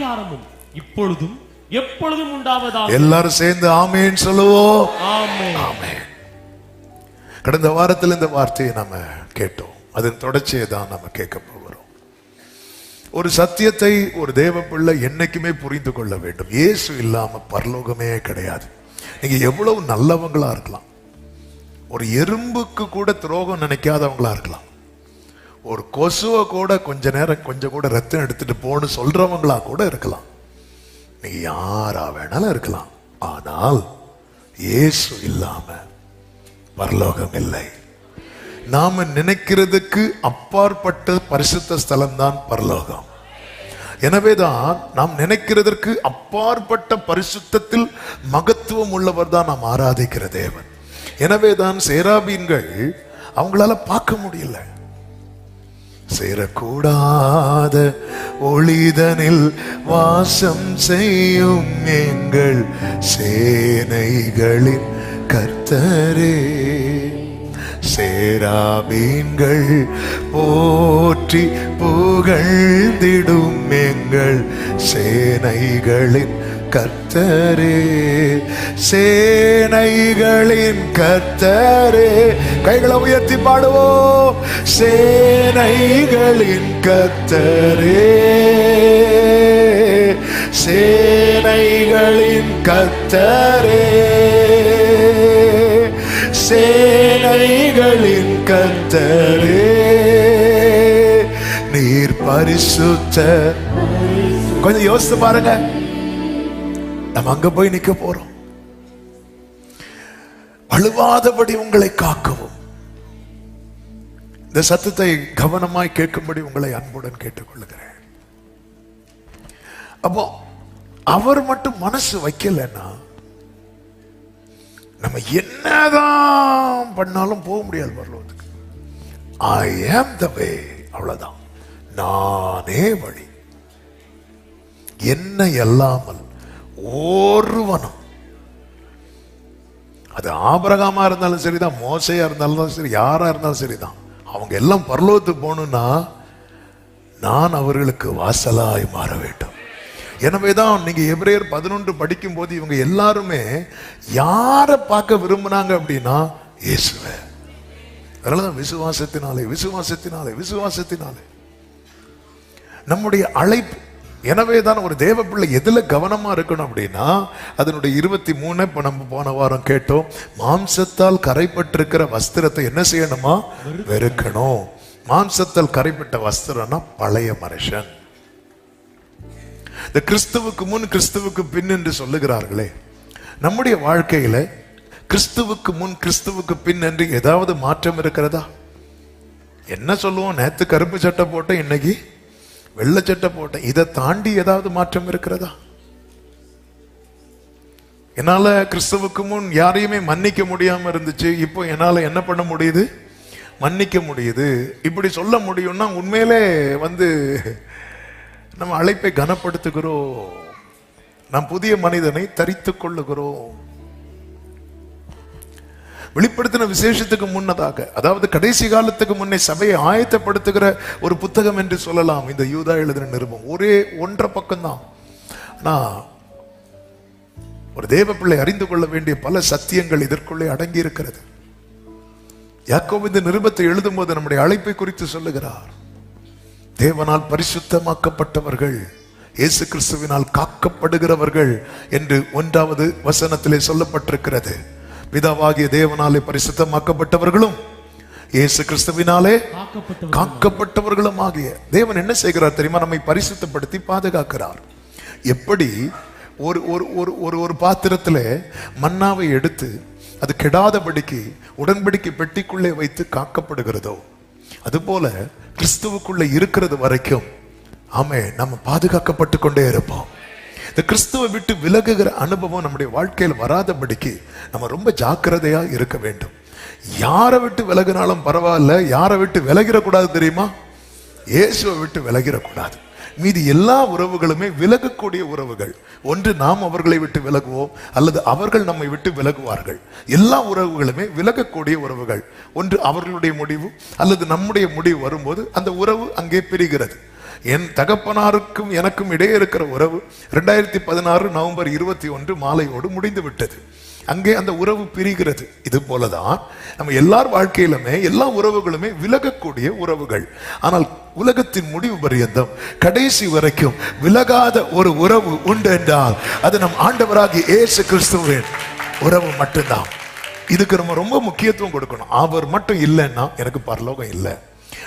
அதிகாரமும் இப்பொழுதும் எப்பொழுதும் உண்டாவதாக. எல்லாரும் சேர்ந்து ஆமென் சொல்லுவோம். ஆமென். ஆமென். கடந்த வாரத்தில் இந்த வார்த்தையை நம்ம கேட்டோம். அதன் தொடர்ச்சியை தான் நம்ம கேட்க போகிறோம். ஒரு சத்தியத்தை ஒரு தேவ பிள்ளை என்னைக்குமே புரிந்து கொள்ள வேண்டும். இயேசு இல்லாம பரலோகமே கிடையாது. நீங்க எவ்வளவு நல்லவங்களா இருக்கலாம், ஒரு எறும்புக்கு கூட துரோகம் நினைக்காதவங்களா இருக்கலாம், ஒரு கொசுவை கூட கொஞ்ச நேரம் கொஞ்சம் கூட ரத்தம் எடுத்துட்டு போன்னு சொல்றவங்களா கூட இருக்கலாம், நீங்க யாரா வேணாலும் இருக்கலாம். ஆனால் இயேசு இல்லாம பரலோகம் இல்லை. நாம நினைக்கிறதுக்கு அப்பாற்பட்ட பரிசுத்த ஸ்தலம் தான் பரலோகம். எனவேதான் நாம் நினைக்கிறதற்கு அப்பாற்பட்ட பரிசுத்தத்தில் மகத்துவம் உள்ளவர் தான் நாம் ஆராதிக்கிற தேவன். எனவேதான் சேராபீன்கள் அவங்களால பார்க்க முடியல. சேரக்கூடாத ஒளிதனில் வாசம் செய்யும் எங்கள் சேனைகளின் கர்த்தரே, சேராபீன்கள் போற்றி புகழ்ந்திடும் எங்கள் சேனைகளின் கர்த்தரே, சேனைகளின் கர்த்தரே. கைகளை உயர்த்தி பாடுவோம். சேனைகளின் கர்த்தரே, சேனைகளின் கர்த்தரே, சேனைகளின் கர்த்தரே, நீர் பரிசுத்தர். கொஞ்சம் யோசித்து பாருங்க. நம்ம அங்க போய் நிக்க போறோம். அழுவாதபடி உங்களை காக்கவும், இந்த சத்தத்தை கவனமாய் கேட்கும்படி உங்களை அன்புடன் கேட்டுக்கொள்ளுகிறேன். அப்போ அவர் மட்டும் மனசு வைக்கலன்னா நம்ம என்னதான் பண்ணாலும் போக முடியாது பரலோகத்துக்கு. I am the way, அவ்வளவுதான். நானே வழி, என்னை அல்லாமல் ஒருவனும், அது ஆபிரகாமா இருந்தாலும் சரிதான், மோசையா இருந்தாலும் சரி, யாரா இருந்தாலும் சரிதான், அவங்க எல்லாம் பரலோகத்துக்கு போகணும்னா நான் அவர்களுக்கு வாசலாய் மாற வேண்டும். எனவேதான் நீங்க எபிரேயர் 11 படிக்கும் போது இவங்க எல்லாருமே யாரை பார்க்க விரும்பினாங்க அப்படின்னா இயேசுவை. அதனாலதான் விசுவாசத்தினாலே விசுவாசத்தினாலே விசுவாசத்தினாலே நம்முடைய அழைப்பு. எனவேதான் ஒரு தேவ பிள்ளை எதுல கவனமா இருக்கணும் அப்படின்னா, அதனுடைய 23 இப்ப நம்ம போன வாரம் கேட்டோம். மாம்சத்தால் கரைப்பட்டிருக்கிற வஸ்திரத்தை என்ன செய்யணுமா? வெறுக்கணும். மாம்சத்தால் கரைப்பட்ட வஸ்திரம்னா பழைய மனுஷன். இந்த கிறிஸ்துவுக்கு முன் கிறிஸ்துவுக்கு பின் என்று சொல்லுகிறார்களே, நம்முடைய வாழ்க்கையில கிறிஸ்துவுக்கு முன் கிறிஸ்துவுக்கு பின் என்று ஏதாவது மாற்றம் இருக்கிறதா? என்ன சொல்லுவோம்? நேத்து கருப்பு சட்டை போட்டேன், இன்னைக்கு வெள்ளை சட்டை போட்டேன். இதை தாண்டி ஏதாவது மாற்றம் இருக்கிறதா? என்னால கிறிஸ்துவுக்கு முன் யாரையுமே மன்னிக்க முடியாம இருந்துச்சு, இப்போ என்னால என்ன பண்ண முடியுது? மன்னிக்க முடியுது. இப்படி சொல்ல முடியும்னா உண்மையிலே நம்ம அழைப்பை கனப்படுத்துகிறோம். நாம் புதிய மனிதனை தரித்துக் கொள்ளுகிறோம். வெளிப்படுத்தின விசேஷத்துக்கு முன்னதாக, அதாவது கடைசி காலத்துக்கு முன்னே சபையை ஆயத்தப்படுத்துகிற ஒரு புத்தகம் என்று சொல்லலாம் இந்த யூதா எழுதின நிருபம். ஒரே 1.5 பக்கம் தான். ஆனா ஒரு தேவ பிள்ளை அறிந்து கொள்ள வேண்டிய பல சத்தியங்கள் இதற்குள்ளே அடங்கி இருக்கிறது. யாக்கோபு இந்த நிருபத்தை எழுதும் போது நம்முடைய அழைப்பை குறித்து சொல்லுகிறார். தேவனால் பரிசுத்தமாக்கப்பட்டவர்கள், இயேசு கிறிஸ்துவினால் காக்கப்படுகிறவர்கள் என்று 1வது வசனத்திலே சொல்லப்பட்டிருக்கிறது. பிதாவாகிய தேவனாலே பரிசுத்தமாக்கப்பட்டவர்களும் இயேசு கிறிஸ்துவினாலே காக்கப்பட்டவர்களும் ஆகிய தேவன் என்ன செய்கிறார் தெரியுமா? நம்மை பரிசுத்தப்படுத்தி பாதுகாக்கிறார். எப்படி ஒரு பாத்திரத்திலே மன்னாவை எடுத்து அது கெடாதபடிக்கு உடன்படிக்கை பெட்டிக்குள்ளே வைத்து காக்கப்படுகிறதோ, அதுபோல கிறிஸ்துவுக்குள்ளே இருக்கிறது வரைக்கும் நம்ம பாதுகாக்கப்பட்டு கொண்டே இருப்போம். இந்த கிறிஸ்துவை விட்டு விலகுகிற அனுபவம் நம்முடைய வாழ்க்கையில் வராதபடிக்கு நம்ம ரொம்ப ஜாக்கிரதையா இருக்க வேண்டும். யாரை விட்டு விலகினாலும் பரவாயில்ல, யாரை விட்டு விலகிடக்கூடாது தெரியுமா? இயேசுவை விட்டு விலகிடக்கூடாது. மீதி எல்லா உறவுகளுமே விலகக்கூடிய உறவுகள். ஒன்று நாம் அவர்களை விட்டு விலகுவோம், அல்லது அவர்கள் நம்மை விட்டு விலகுவார்கள். எல்லா உறவுகளுமே விலகக்கூடிய உறவுகள். ஒன்று அவர்களுடைய முடிவு அல்லது நம்முடைய முடிவு வரும்போது அந்த உறவு அங்கே பிரிகிறது. என் தகப்பனாருக்கும் எனக்கும் இடையே இருக்கிற உறவு 2016 நவம்பர் 21 மாலையோடு முடிந்து விட்டது. அங்கே அந்த உறவு பிரிகிறது. இது போலதான் நம்ம எல்லார் வாழ்க்கையிலுமே எல்லா உறவுகளுமே விலகக்கூடிய உறவுகள். ஆனால் உலகத்தின் முடிவு பரியந்தம் கடைசி வரைக்கும் விலகாத ஒரு உறவு உண்டு என்றால் அது நம் ஆண்டவராகிய இயேசு கிறிஸ்துவின் உறவு மட்டும்தான். இதுக்கு நம்ம ரொம்ப முக்கியத்துவம் கொடுக்கணும். அவர் மட்டும் இல்லைன்னா எனக்கு பரலோகம் இல்லை.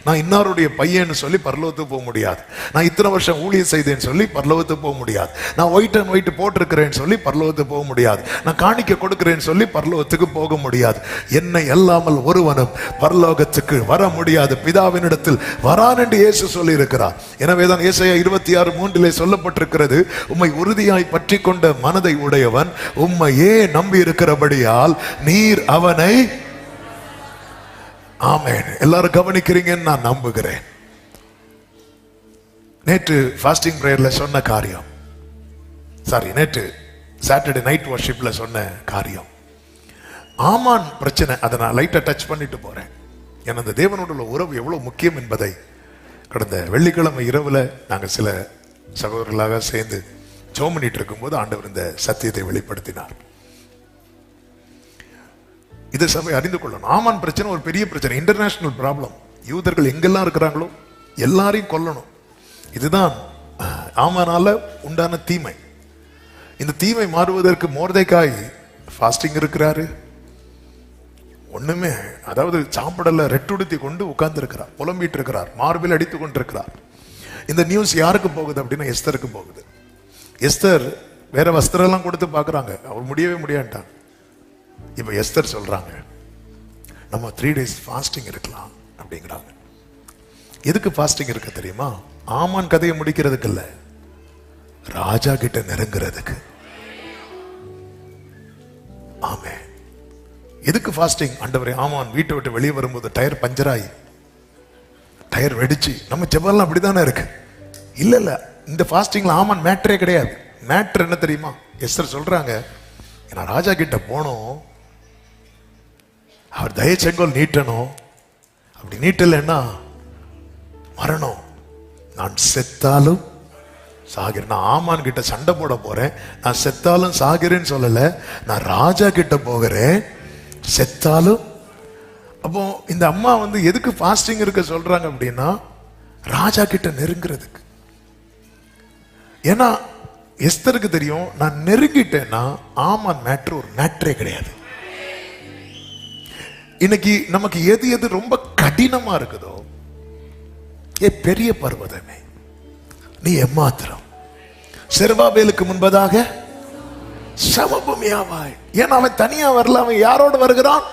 நான் இன்னாருடைய பையன்னு சொல்லி பரலோகத்துக்கு போக முடியாது. நான் இத்தனை வருஷம் ஊழியம் செய்தேன்னு சொல்லி பரலோகத்துக்கு போக முடியாது. நான் ஒயிட் அண்ட் ஒயிட் போட்டிருக்கிறேன்னு சொல்லி பரலோகத்துக்கு போக முடியாது. நான் காணிக்க கொடுக்கிறேன்னு சொல்லி பரலோகத்துக்கு போக முடியாது. என்னை அல்லாமல் ஒருவனும் பரலோகத்துக்கு வர முடியாது, பிதாவினிடத்தில் வரான் என்று இயேசு சொல்லி இருக்கிறார். எனவேதான் ஏசாயா 26:3 சொல்லப்பட்டிருக்கிறது, உம்மை உறுதியாய் பற்றி கொண்ட மனதை உடையவன் உம்மையே நம்பி இருக்கிறபடியால் நீர் அவனை. ஆமென். எல்லாரும் கவனிக்கிறீங்கன்னு நான் நம்புகிறேன். நேற்று ஃபாஸ்டிங் பிரேயர்ல சொன்ன காரியம், நேற்று சாட்டர்டே நைட் வர்ஷிப்ல சொன்ன காரியம், ஆமான் பிரச்சனை. அதை நான் லைட்டா டச் பண்ணிட்டு போறேன். ஏன்னா அந்த தேவனோட உள்ள உறவு எவ்வளவு முக்கியம் என்பதை கடந்த வெள்ளிக்கிழமை இரவுல நாங்கள் சில சகோதரர்களாக சேர்ந்து ஜெபம் பண்ணிட்டு இருக்கும்போது ஆண்டவர் இந்த சத்தியத்தை வெளிப்படுத்தினார். இதை சபை அறிந்து கொள்ளணும். ஆமான் பிரச்சனை ஒரு பெரிய பிரச்சனை, இன்டர்நேஷனல் ப்ராப்ளம். யூதர்கள் எங்கெல்லாம் இருக்கிறாங்களோ எல்லாரையும் கொல்லணும். இதுதான் ஆமானால உண்டான தீமை. இந்த தீமை மாறுவதற்கு மோர்தேக்காய் ஃபாஸ்டிங் இருக்கிறாரு. ஒண்ணுமே, அதாவது சாப்பிடல, ரெட்டுடுத்தி கொண்டு உட்கார்ந்து இருக்கிறார், புலம்பிட்டு இருக்கிறார், மார்பில் அடித்து கொண்டிருக்கிறார். இந்த நியூஸ் யாருக்கு போகுது அப்படின்னா எஸ்தருக்கு போகுது. எஸ்தர் வேற வஸ்திரம் எல்லாம் கொடுத்து பாக்குறாங்க, அவர் முடியவே முடியாட்டாங்க. இப்ப எஸ்தர் சொல்றாங்க, நம்ம 3 days ஃபாஸ்டிங் இருக்கலாம் அப்படிங்கிறாங்க. எதுக்கு ஃபாஸ்டிங் இருக்க தெரியுமா? ஆமான் கதையை முடிக்கிறதுக்கு இல்ல, ராஜா கிட்ட நெருங்குறதுக்கு. ஆமே. எதுக்கு ஃபாஸ்டிங்? ஆண்டவரே, ஆமான் வீட்டை விட்டு வெளியே வரும்போது டயர் பஞ்சராயி, டயர் வெடிச்சு, நம்ம ஜெபம்லாம் அப்படித்தானே இருக்கு. இல்ல இல்ல, இந்த ஃபாஸ்டிங்ல ஆமான் மேட்டரே கிடையாது. மேட்டர் என்ன தெரியுமா? எஸ்தர் சொல்றாங்க, நான் ராஜா கிட்ட போனோம், அவர் தயச்செங்கோல் நீட்டணும், அப்படி நீட்டலைன்னா மரணம், நான் செத்தாலும் சாகிறேன். நான் ஆமான் கிட்ட சண்டை போட போறேன், நான் செத்தாலும் சாகிறேன்னு சொல்லல, நான் ராஜா கிட்ட போகிறேன், செத்தாலும். அப்போ இந்த அம்மா எதுக்கு ஃபாஸ்டிங் இருக்க சொல்றாங்க அப்படின்னா ராஜா கிட்ட நெருங்குறதுக்கு. ஏன்னா எஸ்தருக்கு தெரியும், நான் நெருங்கிட்டேன்னா ஆமான் மேட்ரு ஒரு மேட்ரே கிடையாது. இன்னைக்கு நமக்கு எது எது ரொம்ப கடினமா இருக்குதோ, பெரிய பர்வதமே நீ எம்மாத்திரம் செருபாபேலுக்கு முன்பதாக சமபூமியாவாய். ஏன்னா அவன் தனியா வரல, அவன் யாரோடு வருகிறான்?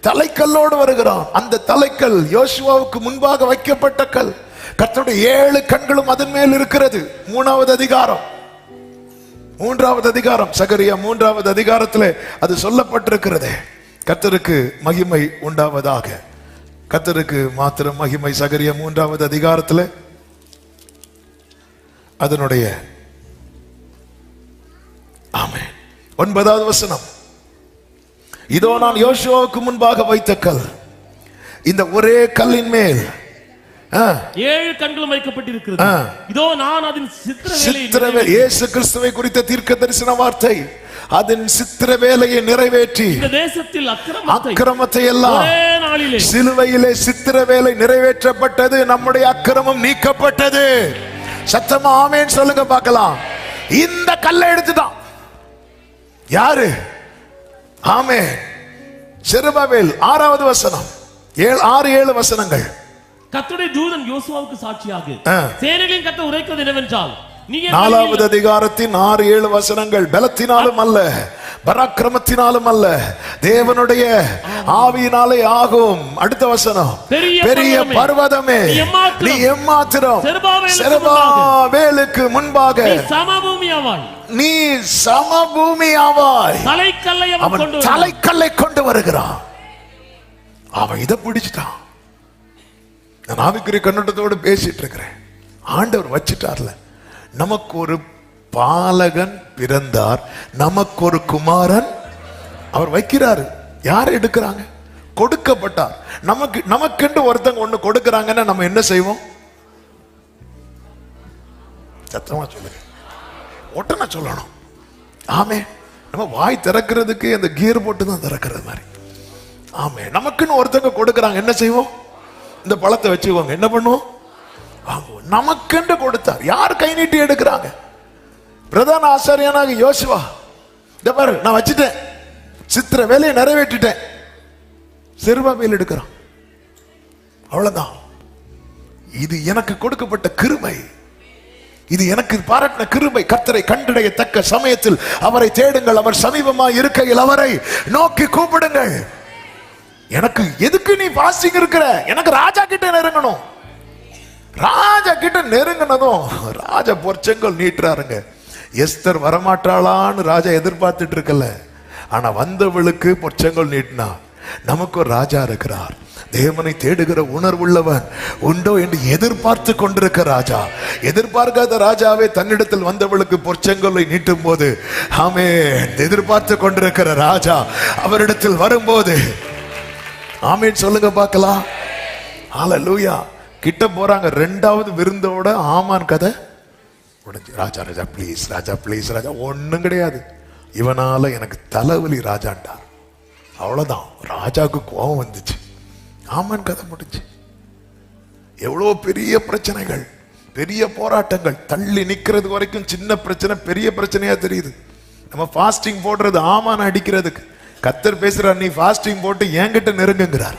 தலைக்கல்லோடு வருகிறான். அந்த தலைக்கல் யோசுவாவுக்கு முன்பாக வைக்கப்பட்ட கல். கர்த்தருடைய 7 கண்களும் அதன் மேல் இருக்கிறது. 3வது அதிகாரம், 3வது அதிகாரம், சகரியா 3வது அதிகாரத்தில் அது சொல்லப்பட்டிருக்கிறது. கர்த்தருக்கு மகிமை உண்டாவதாக, கர்த்தருக்கு மாத்திரம் மகிமை. சகரியா 3வது அதிகாரத்தில் அதனுடைய ஆமென் 9வது வசனம், இதோ நான் யோசுவாவுக்கு முன்பாக வைத்த கல், இந்த ஒரே கல்லின் மேல் 7 கண்களும் வைக்கப்பட்டிருக்கிறது. இதோ நான் அதன் சித்திரவேலை, இயேசு கிறிஸ்துவை குறித்த தீர்க்க தரிசன வார்த்தை, அதன் சித்திர வேலையை நிறைவேற்றி இந்த தேசத்தில் அக்கிரமத்தை எல்லாம் ஒரே நாளிலே, சிலுவையிலே சித்திர வேலை நிறைவேற்றப்பட்டது, நம்முடைய அக்கிரமம் நீக்கப்பட்டது. சத்தமா ஆமென் சொல்லுங்க பார்க்கலாம். இந்த கல்லை எடுத்துட்டான் யாரு? ஆமென். செருபாபேல் 6வது வசனம், 6-7 வசனங்கள். கர்த்தருடைய தூதன் யோசுவாவுக்கு சாட்சியாக சேனைகளின் கர்த்தர் உரைக்கிறது என்னவென்றால், 4வது அதிகாரத்தின் 6-7 வசனங்கள். பலத்தினாலும் அல்ல, பராக்கிரமத்தினாலும் அல்ல, தேவனுடைய ஆவியினாலே ஆகும். அடுத்த வசனம், பெரிய பர்வதமே நீ எம்மாத்திரம் செருபாபேலுக்கு முன்பாக நீ சமபூமியாவாய். அவன் தலைக்கல்லை கொண்டு வருகிறான். அவன் இதை பிடிச்சிட்டான். நான் ஆவிக்குரிய கண்ணோட்டத்தோடு பேசிட்டு இருக்கிறேன். ஆண்டவர் வச்சிட்டார்ல, நமக்கு ஒரு பாலகன் பிறந்தார், நமக்கு ஒரு குமாரன் அவர் வைக்கிறாரு. யார் எடுக்கிறாங்க? கொடுக்கப்பட்டார். நமக்கென்று ஒருத்தங்க ஒண்ணு கொடுக்கிறாங்கன்னா நம்ம என்ன செய்வோம்? சத்தமா சொல்லுங்க, உடனே சொல்லணும். ஆமே. நம்ம வாய் திறக்கிறதுக்கு அந்த கியர் போட்டு தான் திறக்கிறது மாதிரி. ஆமே. நமக்குன்னு ஒருத்தங்க கொடுக்கறாங்க, என்ன செய்வோம்? இந்த பழத்தை வச்சுக்கோங்க, என்ன பண்ணுவோம்? வாங்குவோம். நமக்குன்னு கொடுத்தார். யார் கை நீட்டி எடுக்கிறாங்க? பிரதான ஆசாரியனாக யோசுவா, இந்த பாரு நான் வச்சுட்டேன், சித்திர வேலையை நிறைவேற்றிட்டேன். செருபாபேல் எடுக்கிறான். அவ்வளவுதான். இது எனக்கு கொடுக்கப்பட்ட கிருபை, இது எனக்கு பாராட்டின கிருபை. கர்த்தரை கண்டடையத்தக்க சமயத்தில் அவரை தேடுங்கள், அவர் சமீபமாக இருக்கையில் அவரை நோக்கி கூப்பிடுங்கள். எனக்கு எதுக்கு நீ பாஸ்டிங் இருக்கிற? எனக்கு ராஜா கிட்ட நெருங்கணும். ராஜா கிட்ட நெருங்கினதும் ராஜா பொற்செங்கல் நீட்டுறாருங்க. எஸ்தர் வரமாட்டாளான்னு ராஜா எதிர்பார்த்துட்டு இருக்கல, ஆனா வந்தவளுக்கு பொற்செங்கல் நீட்டினா. நமக்கு ஒரு ராஜா இருக்கிறார். தேவனை தேடுகிற உணர்வுள்ளவன் உண்டோ என்று எதிர்பார்த்து கொண்டிருக்க ராஜா. எதிர்பார்க்காத ராஜாவே தன்னிடத்தில் வந்தவளுக்கு பொற்செங்கலை நீட்டும் போது, ஆமென், எதிர்பார்த்து கொண்டிருக்கிற ராஜா அவரிடத்தில் வரும்போது ஆமென் சொல்லுங்க பார்க்கலாம். ஹல்லேலூயா. கிட்ட போறாங்க. ரெண்டாவது விருந்தோட ஆமான் கதை முடிஞ்சு. Raja Raja please, Raja please, ராஜா. ஒண்ணும் கிடையாது, இவனால எனக்கு தலைவலி ராஜாண்டார். அவ்வளவுதான். ராஜாவுக்கு கோபம் வந்துச்சு. ஆமான் கதை முடிஞ்சு. எவ்வளவு பெரிய பிரச்சனைகள், பெரிய போராட்டங்கள், தள்ளி நிக்கிறது வரைக்கும் சின்ன பிரச்சனை பெரிய பிரச்சனையா தெரியுது. நம்ம ஃபாஸ்டிங் போடுறது ஆமான அடிக்கிறதுக்கு. கர்த்தர் பேசுறார், நீ ஃபாஸ்டிங் போட்டு என்கிட்ட நெருங்குங்கிறார்.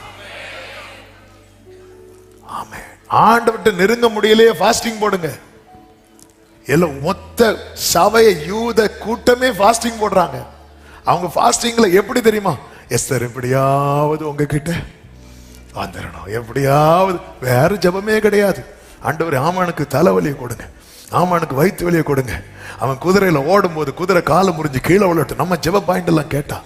ஆமென். ஆண்டவர்கிட்ட நெருங்க முடியலையே, ஃபாஸ்டிங் போடுங்க. எல்லாம் மொத்த சபைய யூத கூட்டமே ஃபாஸ்டிங் போடுறாங்க. அவங்க ஃபாஸ்டிங்ல எப்படி தெரியுமா? எஸ்தர் எப்படியாவது உங்ககிட்ட வந்துடணும், எப்படியாவது. வேற ஜபமே கிடையாது. ஆண்டவர் ஆமானுக்கு தலைவலியை கொடுங்க, ஆமானுக்கு வயிற்று வலியை கொடுங்க. அவன் குதிரையில ஓடும் போது குதிரை காலை முறிஞ்சு கீழே விழட்டும். நம்ம ஜெப பாயிண்ட் எல்லாம் கேட்டா